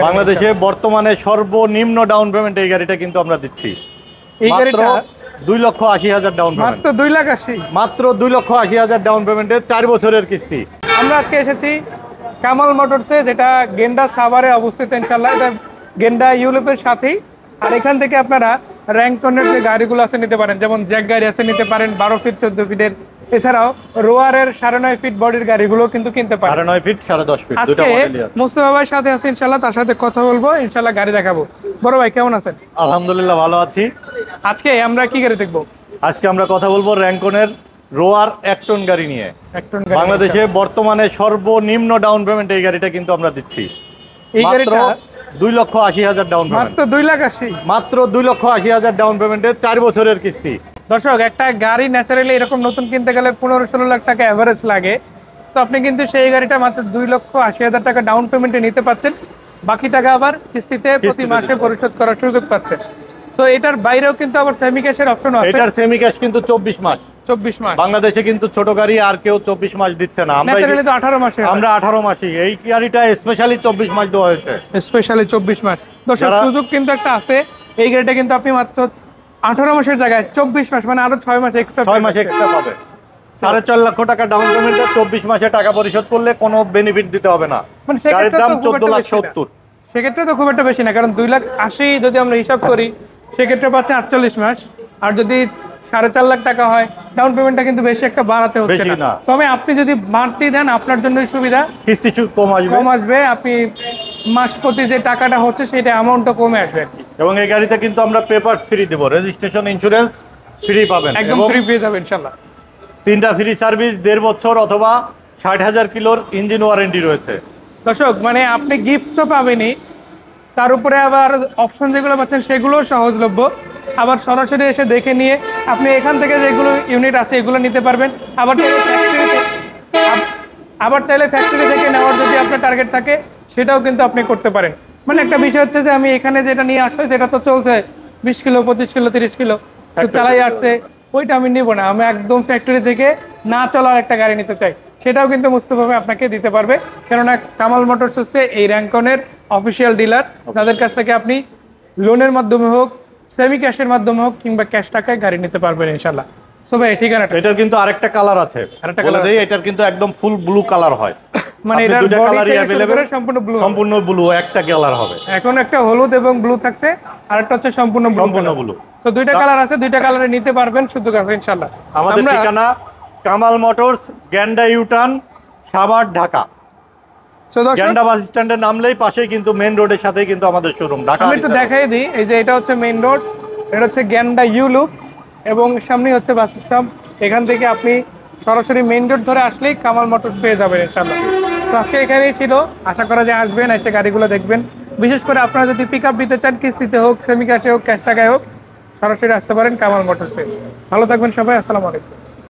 বাংলাদেশে বর্তমানে সর্বনিম্ন ডাউন পেমেন্ট এই গাড়িটা কিন্তু আমরা দিচ্ছি। এই গাড়িটা 2,80,000 ডাউন পেমেন্ট, মাত্র 2,80,000, মাত্র 2,80,000 ডাউন পেমেন্টে 4 বছরের কিস্তি। আমরা আজকে এসেছি কামাল মোটরসে, যেটা গেন্ডা সাভারে অবস্থিত। ইনশাআল্লাহ এটা গেন্ডা ইউরোপের সাথেই। আর এখান থেকে আপনারা র্যাঙ্কনের যে গাড়িগুলো আছে নিতে পারেন, যেমন জ্যাক গাড়ি আছে নিতে পারেন 12 ফিট 14 ফিটের। এছাড়াও রোয়ারের 9.5 ফিট বডির গাড়িগুলো কিন্তু কিনতে পারেন। 9.5 ফিট 10.5 ফিট দুটো আজকে মডেলই আছে। মুস্তাফা ভাইয়ের সাথে আছে ইনশাআল্লাহ, তার সাথে কথা বলবো, ইনশাআল্লাহ গাড়ি দেখাবো। বড় ভাই কেমন আছেন? আলহামদুলিল্লাহ ভালো আছি। আজকে আমরা কি গাড়ি দেখবো? আজকে আমরা কথা বলবো র্যাঙ্কনের রোয়ার 1 টন গাড়ি নিয়ে। 1 টন গাড়ি বাংলাদেশে বর্তমানে সর্বনিম্ন ডাউন পেমেন্ট এই গাড়িটা কিন্তু আমরা দিচ্ছি। এই গাড়িটা 2,80,000 ডাউন পেমেন্ট, মাত্র 2,80,000, মাত্র 2,80,000 ডাউন পেমেন্টে 4 বছরের কিস্তি। দর্শক একটা গাড়ি ন্যাচারালি এরকম নতুন কিনতে গেলে 15-16 লাখ টাকা এভারেজ লাগে। তো আপনি কিন্তু সেই গাড়িটা মাত্র 2,80,000 টাকা ডাউন পেমেন্টে নিতে পাচ্ছেন, বাকি টাকা আবার কিস্তিতে প্রতি মাসে পরিশোধ করার সুযোগ পাচ্ছেন। তো এটার বাইরেও কিন্তু আবার সেমি ক্যাশের অপশন আছে। এটার সেমি ক্যাশ কিন্তু 24 মাস। 24 মাস বাংলাদেশে কিন্তু ছোট গাড়ি আর কেউ 24 মাস দিচ্ছে না। ন্যাচারালি তো 18 মাসে, আমরা 18 মাসই। এই গাড়িটা স্পেশালি 24 মাস দেওয়া হয়েছে, স্পেশালি 24 মাস। দর্শক সুযোগ কিন্তু একটা আছে, এই গাড়িটা কিন্তু আপনি মাত্র 18 মাসের জায়গায় 24 মাস মানে আরো 6 মাস এক্সট্রা, 6 মাস এক্সট্রা পাবে। 4.5 লক্ষ টাকা ডাউন পেমেন্টে 24 মাসে টাকা পরিশোধ করলে কোনো বেনিফিট দিতে হবে না। মানে গাড়ির দাম 14,70,000। সেক্ষেত্রে তো খুব একটা বেশি না, কারণ 2,80,000 যদি আমরা হিসাব করি সেক্ষেত্রে পাচ্ছে 48 মাস। আর যদি 4.5 লাখ টাকা হয় ডাউন পেমেন্টটা কিন্তু বেশি একটা বাড়াতে হচ্ছে না। তবে আপনি যদি বাড়তি দেন আপনার জন্যই সুবিধা, কিস্তি কম আসবে, আপনি মাস প্রতি যে টাকাটা হচ্ছে সেটা অ্যামাউন্টটা কমে আসবে। এবং এই গাড়িতে কিন্তু আমরা পেপারস ফ্রি দেব, রেজিস্ট্রেশন ইন্স্যুরেন্স ফ্রি পাবেন, একদম ফ্রি পেয়ে যাবেন ইনশাআল্লাহ। 3টা ফ্রি সার্ভিস, 1.5 বছর অথবা 60,000 কিলোর ইঞ্জিন ওয়ারেন্টি রয়েছে। দর্শক মানে আপনি গিফট তো পাবেনই, তার উপরে আবার অপশন যেগুলো পাচ্ছেন সেগুলোও সহজলভ্য। আবার সরাসরি এসে দেখে নিয়ে আপনি এখান থেকে যেগুলো ইউনিট আছে এগুলো নিতে পারবেন। আবার চাইলে ফ্যাক্টরি থেকে নেওয়ার যদি আপনার টার্গেট থাকে সেটাও কিন্তু আপনি করতে পারেন। মানে একটা বিষয় হচ্ছে যে আমি এখানে যেটা নিয়ে আসছে সেটা তো চলছে 20 কিলো 25 কিলো 30 কিলো চালাই আসছে, ওইটা আমি নিব না। আমি একদম ফ্যাক্টরি থেকে না চলার একটা গাড়ি নিতে চাই, সেটাও কিন্তু মুস্তাফা ভাই আপনাকে দিতে পারবে। কেননা কামাল মোটরস হচ্ছে এই র্যাঙ্কনের অফিসিয়াল ডিলার। তাদের কাছ থেকে আপনি লোনের মাধ্যমে হোক, সেমি ক্যাশের মাধ্যমে হোক কিংবা ক্যাশ টাকায় গাড়ি নিতে পারবেন ইনশাআল্লাহ। সো ভাই ঠিকানাটা, এটার কিন্তু আরেকটা কালার আছে, বলে দেই। এটার কিন্তু একদম ফুল ব্লু কালার হয়, মানে এটার দুটো কালারই अवेलेबल, সম্পূর্ণ ব্লু একটা কালার হবে। এখন একটা হলুদ এবং ব্লু থাকছে, আর একটা হচ্ছে সম্পূর্ণ ব্লু। তো দুইটা কালার আছে, দুইটা কালারে নিতে পারবেন সুযোগ আছে ইনশাআল্লাহ। আমাদের ঠিকানা কামাল মোটরস, গেন্ডা ইউটার্ন, সাভার, ঢাকা। গেন্ডা বাস স্ট্যান্ডের নামলেই পাশেই কিন্তু মেইন রোডের সাথেই কিন্তু আমাদের শোরুম। ঢাকা আমি একটু দেখাই দিই, এই যে এটা হচ্ছে মেইন রোড, এটা হচ্ছে গেন্ডা ইউ লুপ এবং সামনেই হচ্ছে বাস স্টপ। এখান থেকে আপনি সরাসরি মেইন রোড ধরে আসলেই কামাল মোটরস পেয়ে যাবেন ইনশাআল্লাহ। তো আজকে এখানেই ছিল, আশা করা যায় আসবেন, এসে গাড়িগুলো দেখবেন। বিশেষ করে আপনারা যদি পিক আপ দিতে চান কিস্তিতে হোক, সেমি ক্যাশে হোক, ক্যাশ টাকায় হোক, সরাসরি আসতে পারেন কামাল মোটরসে। ভালো থাকবেন সবাই, আসসালামু আলাইকুম।